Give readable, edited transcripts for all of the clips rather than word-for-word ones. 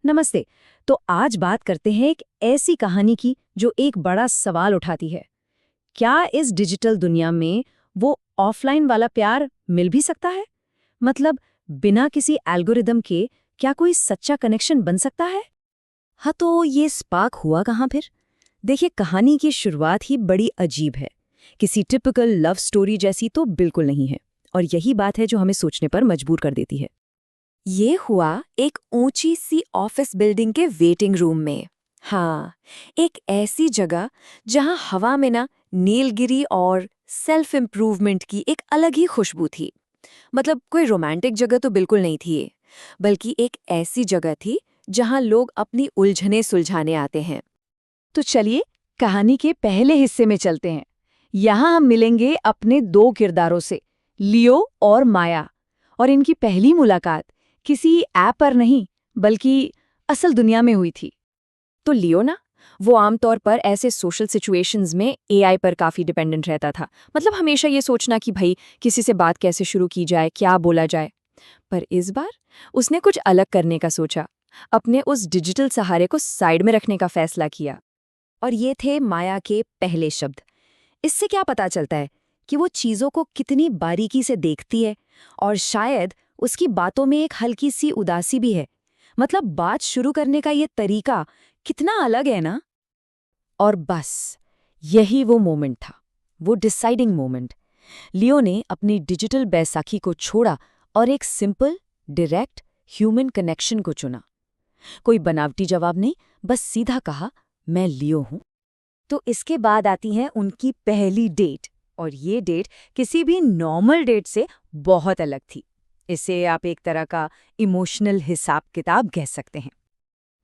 नमस्ते। तो आज बात करते हैं एक ऐसी कहानी की जो एक बड़ा सवाल उठाती है। क्या इस डिजिटल दुनिया में वो ऑफलाइन वाला प्यार मिल भी सकता है? मतलब बिना किसी एल्गोरिदम के क्या कोई सच्चा कनेक्शन बन सकता है? हाँ, तो ये स्पार्क हुआ कहाँ फिर? देखिए, कहानी की शुरुआत ही बड़ी अजीब है। किसी टिपिकल लव स्टोरी जैसी तो बिल्कुल नहीं है। और यही बात है जो हमें सोचने पर मजबूर कर देती है। ये हुआ एक ऊंची सी ऑफिस बिल्डिंग के वेटिंग रूम में। हाँ, एक ऐसी जगह जहां हवा में ना नीलगिरी और सेल्फ इम्प्रूवमेंट की एक अलग ही खुशबू थी। मतलब कोई रोमांटिक जगह तो बिल्कुल नहीं थी ये, बल्कि एक ऐसी जगह थी जहां लोग अपनी उलझनें सुलझाने आते हैं। तो चलिए कहानी के पहले हिस्से में चलते हैं। यहाँ हम मिलेंगे अपने दो किरदारों से, लियो और माया। और इनकी पहली मुलाकात किसी ऐप पर नहीं, बल्कि असल दुनिया में हुई थी। तो लियो ना, वो आमतौर पर ऐसे सोशल सिचुएशंस में एआई पर काफी डिपेंडेंट रहता था। मतलब हमेशा ये सोचना कि भाई किसी से बात कैसे शुरू की जाए, क्या बोला जाए। पर इस बार उसने कुछ अलग करने का सोचा। अपने उस डिजिटल सहारे को साइड में रखने का फैसला किया। और ये थे माया के पहले शब्द। इससे क्या पता चलता है कि वो चीज़ों को कितनी बारीकी से देखती है, और शायद उसकी बातों में एक हल्की सी उदासी भी है। मतलब बात शुरू करने का ये तरीका कितना अलग है ना। और बस यही वो मोमेंट था, वो डिसाइडिंग मोमेंट। लियो ने अपनी डिजिटल बैसाखी को छोड़ा और एक सिंपल, डायरेक्ट ह्यूमन कनेक्शन को चुना। कोई बनावटी जवाब नहीं, बस सीधा कहा, मैं लियो हूं। तो इसके बाद आती है उनकी पहली डेट। और ये डेट किसी भी नॉर्मल डेट से बहुत अलग थी। इसे आप एक तरह का इमोशनल हिसाब किताब कह सकते हैं।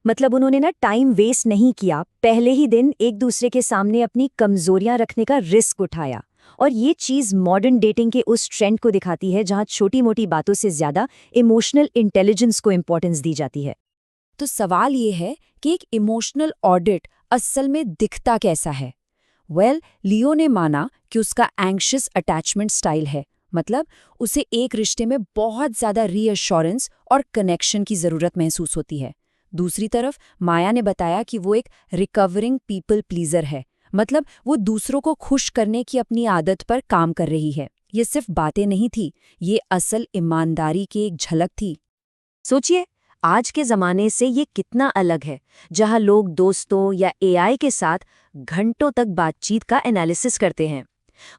मतलब उन्होंने ना टाइम वेस्ट नहीं किया, पहले ही दिन एक दूसरे के सामने अपनी कमजोरियां रखने का रिस्क उठाया। और ये चीज मॉडर्न डेटिंग के उस ट्रेंड को दिखाती है जहां छोटी मोटी बातों से ज्यादा इमोशनल इंटेलिजेंस को इंपॉर्टेंस दी जाती है। तो सवाल ये है कि एक इमोशनल ऑडिट असल में दिखता कैसा है? लियो ने माना कि उसका एंग्शियस अटैचमेंट स्टाइल है। मतलब उसे एक रिश्ते में बहुत ज्यादा रीअश्योरेंस और कनेक्शन की जरूरत महसूस होती है। दूसरी तरफ माया ने बताया कि वो एक रिकवरिंग पीपल प्लीजर है। मतलब वो दूसरों को खुश करने की अपनी आदत पर काम कर रही है। ये सिर्फ बातें नहीं थी, ये असल ईमानदारी की एक झलक थी। सोचिए, आज के ज़माने से ये कितना अलग है, जहां लोग दोस्तों या एआई के साथ घंटों तक बातचीत का एनालिसिस करते हैं।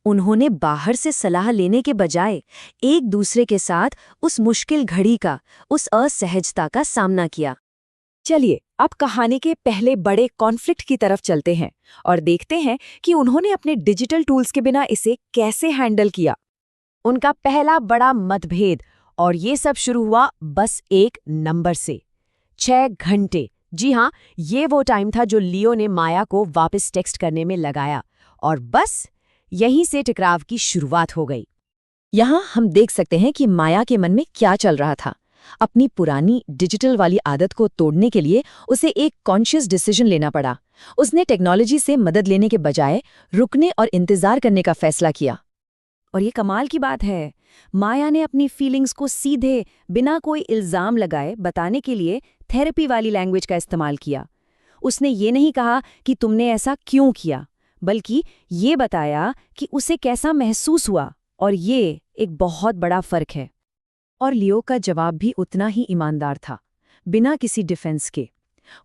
उन्होंने बाहर से सलाह लेने के बजाय एक दूसरे के साथ उस मुश्किल घड़ी का, उस असहजता का सामना किया। चलिए अब कहानी के पहले बड़े कॉन्फ्लिक्ट की तरफ चलते हैं और देखते हैं कि उन्होंने अपने डिजिटल टूल्स के बिना इसे कैसे हैंडल किया। उनका पहला बड़ा मतभेद, और ये सब शुरू हुआ बस एक नंबर से, 6 घंटे। जी हाँ, ये वो टाइम था जो लियो ने माया को वापस टेक्स्ट करने में लगाया। और बस यहीं से टकराव की शुरुआत हो गई। यहाँ हम देख सकते हैं कि माया के मन में क्या चल रहा था। अपनी पुरानी डिजिटल वाली आदत को तोड़ने के लिए उसे एक कॉन्शियस डिसीजन लेना पड़ा। उसने टेक्नोलॉजी से मदद लेने के बजाय रुकने और इंतजार करने का फैसला किया। और ये कमाल की बात है, माया ने अपनी फीलिंग्स को सीधे, बिना कोई इल्जाम लगाए बताने के लिए थेरेपी वाली लैंग्वेज का इस्तेमाल किया। उसने ये नहीं कहा कि तुमने ऐसा क्यों किया, बल्कि ये बताया कि उसे कैसा महसूस हुआ। और ये एक बहुत बड़ा फर्क है। और लियो का जवाब भी उतना ही ईमानदार था, बिना किसी डिफेंस के।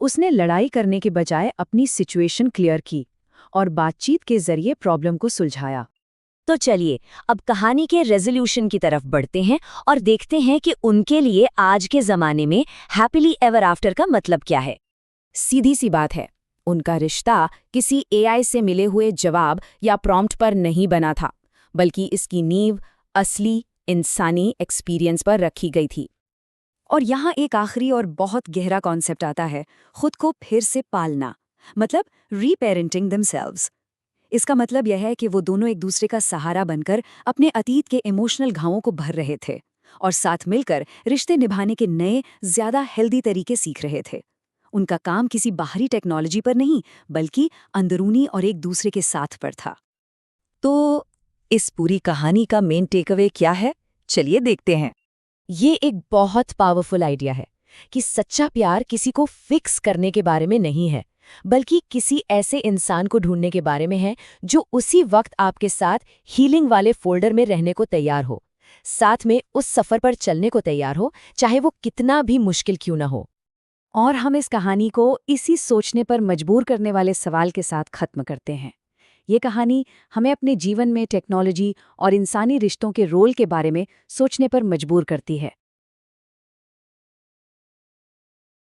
उसने लड़ाई करने के बजाय अपनी सिचुएशन क्लियर की और बातचीत के जरिए प्रॉब्लम को सुलझाया। तो चलिए अब कहानी के रेजोल्यूशन की तरफ बढ़ते हैं और देखते हैं कि उनके लिए आज के ज़माने में हैप्पीली एवर आफ्टर का मतलब क्या है। सीधी सी बात है, उनका रिश्ता किसी एआई से मिले हुए जवाब या प्रॉम्प्ट पर नहीं बना था, बल्कि इसकी नींव असली इंसानी एक्सपीरियंस पर रखी गई थी। और यहाँ एक आखिरी और बहुत गहरा कॉन्सेप्ट आता है, खुद को फिर से पालना। मतलब रीपेरेंटिंग देमसेल्व्स। इसका मतलब यह है कि वो दोनों एक दूसरे का सहारा बनकर अपने अतीत के इमोशनल घावों को भर रहे थे और साथ मिलकर रिश्ते निभाने के नए, ज्यादा हेल्दी तरीके सीख रहे थे। उनका काम किसी बाहरी टेक्नोलॉजी पर नहीं, बल्कि अंदरूनी और एक दूसरे के साथ पर था। तो इस पूरी कहानी का मेन टेकअवे क्या है? चलिए देखते हैं। ये एक बहुत पावरफुल आइडिया है कि सच्चा प्यार किसी को फिक्स करने के बारे में नहीं है, बल्कि किसी ऐसे इंसान को ढूंढने के बारे में है जो उसी वक्त आपके साथ हीलिंग वाले फोल्डर में रहने को तैयार हो, साथ में उस सफर पर चलने को तैयार हो, चाहे वो कितना भी मुश्किल क्यों ना हो। और हम इस कहानी को इसी सोचने पर मजबूर करने वाले सवाल के साथ खत्म करते हैं। ये कहानी हमें अपने जीवन में टेक्नोलॉजी और इंसानी रिश्तों के रोल के बारे में सोचने पर मजबूर करती है।